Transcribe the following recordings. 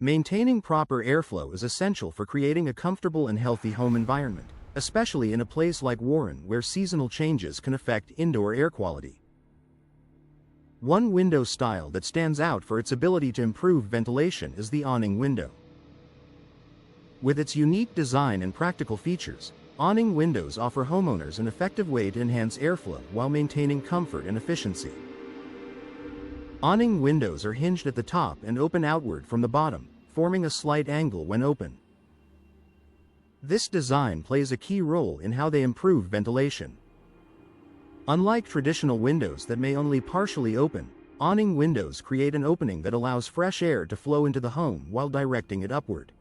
Maintaining proper airflow is essential for creating a comfortable and healthy home environment, especially in a place like Warren where seasonal changes can affect indoor air quality. One window style that stands out for its ability to improve ventilation is the awning window. With its unique design and practical features, awning windows offer homeowners an effective way to enhance airflow while maintaining comfort and efficiency. Awning windows are hinged at the top and open outward from the bottom, forming a slight angle when open. This design plays a key role in how they improve ventilation. Unlike traditional windows that may only partially open, awning windows create an opening that allows fresh air to flow into the home while directing it upward.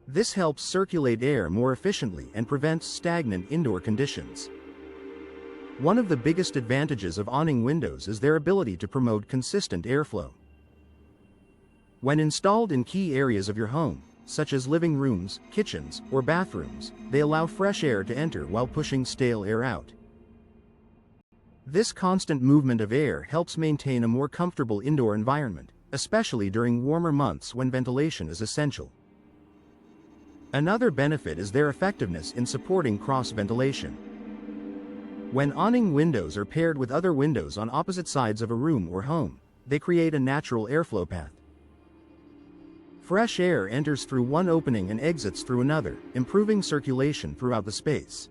This helps circulate air more efficiently and prevents stagnant indoor conditions. One of the biggest advantages of awning windows is their ability to promote consistent airflow. When installed in key areas of your home, such as living rooms, kitchens, or bathrooms, they allow fresh air to enter while pushing stale air out. This constant movement of air helps maintain a more comfortable indoor environment, especially during warmer months when ventilation is essential. Another benefit is their effectiveness in supporting cross-ventilation. When awning windows are paired with other windows on opposite sides of a room or home, they create a natural airflow path. Fresh air enters through one opening and exits through another, improving circulation throughout the space.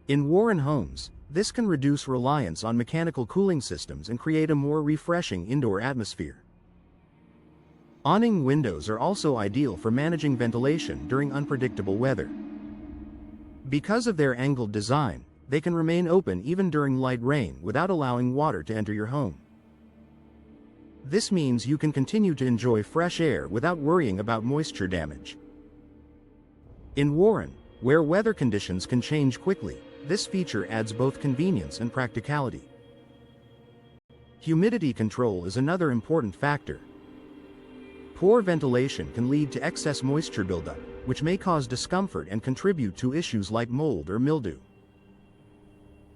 In Warren homes, this can reduce reliance on mechanical cooling systems and create a more refreshing indoor atmosphere. Awning windows are also ideal for managing ventilation during unpredictable weather. Because of their angled design, they can remain open even during light rain without allowing water to enter your home. This means you can continue to enjoy fresh air without worrying about moisture damage. In Warren, where weather conditions can change quickly, this feature adds both convenience and practicality. Humidity control is another important factor. Poor ventilation can lead to excess moisture buildup, which may cause discomfort and contribute to issues like mold or mildew.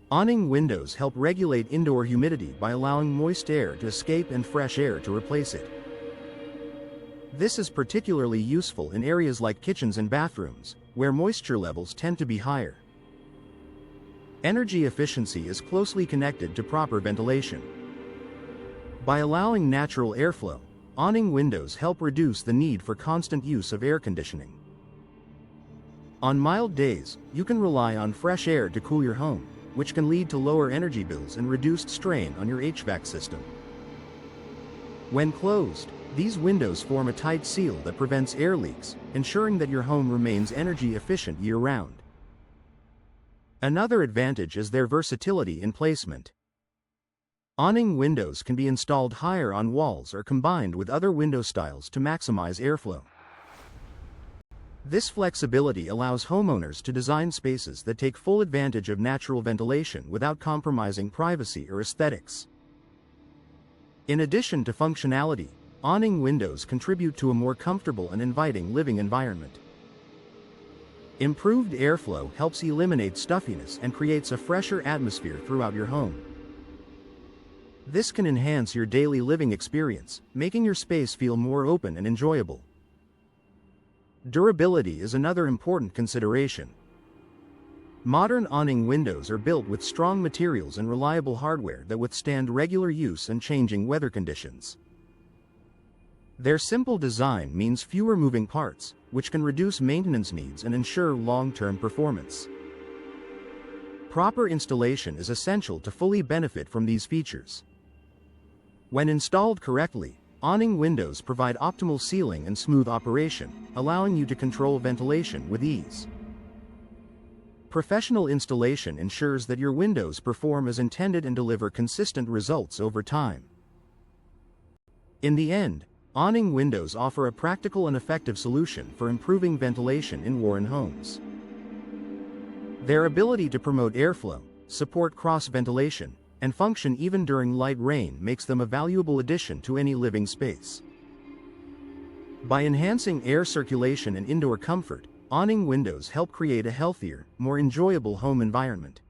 Awning windows help regulate indoor humidity by allowing moist air to escape and fresh air to replace it. This is particularly useful in areas like kitchens and bathrooms, where moisture levels tend to be higher. Energy efficiency is closely connected to proper ventilation. By allowing natural airflow, awning windows help reduce the need for constant use of air conditioning. On mild days, you can rely on fresh air to cool your home, which can lead to lower energy bills and reduced strain on your HVAC system. When closed, these windows form a tight seal that prevents air leaks, ensuring that your home remains energy efficient year-round. Another advantage is their versatility in placement. Awning windows can be installed higher on walls or combined with other window styles to maximize airflow. This flexibility allows homeowners to design spaces that take full advantage of natural ventilation without compromising privacy or aesthetics. In addition to functionality, awning windows contribute to a more comfortable and inviting living environment. Improved airflow helps eliminate stuffiness and creates a fresher atmosphere throughout your home. This can enhance your daily living experience, making your space feel more open and enjoyable. Durability is another important consideration. Modern awning windows are built with strong materials and reliable hardware that withstand regular use and changing weather conditions. Their simple design means fewer moving parts, which can reduce maintenance needs and ensure long-term performance. Proper installation is essential to fully benefit from these features. When installed correctly, awning windows provide optimal sealing and smooth operation, allowing you to control ventilation with ease. Professional installation ensures that your windows perform as intended and deliver consistent results over time. In the end, awning windows offer a practical and effective solution for improving ventilation in Warren homes. Their ability to promote airflow, support cross-ventilation, and function even during light rain makes them a valuable addition to any living space. By enhancing air circulation and indoor comfort, awning windows help create a healthier, more enjoyable home environment.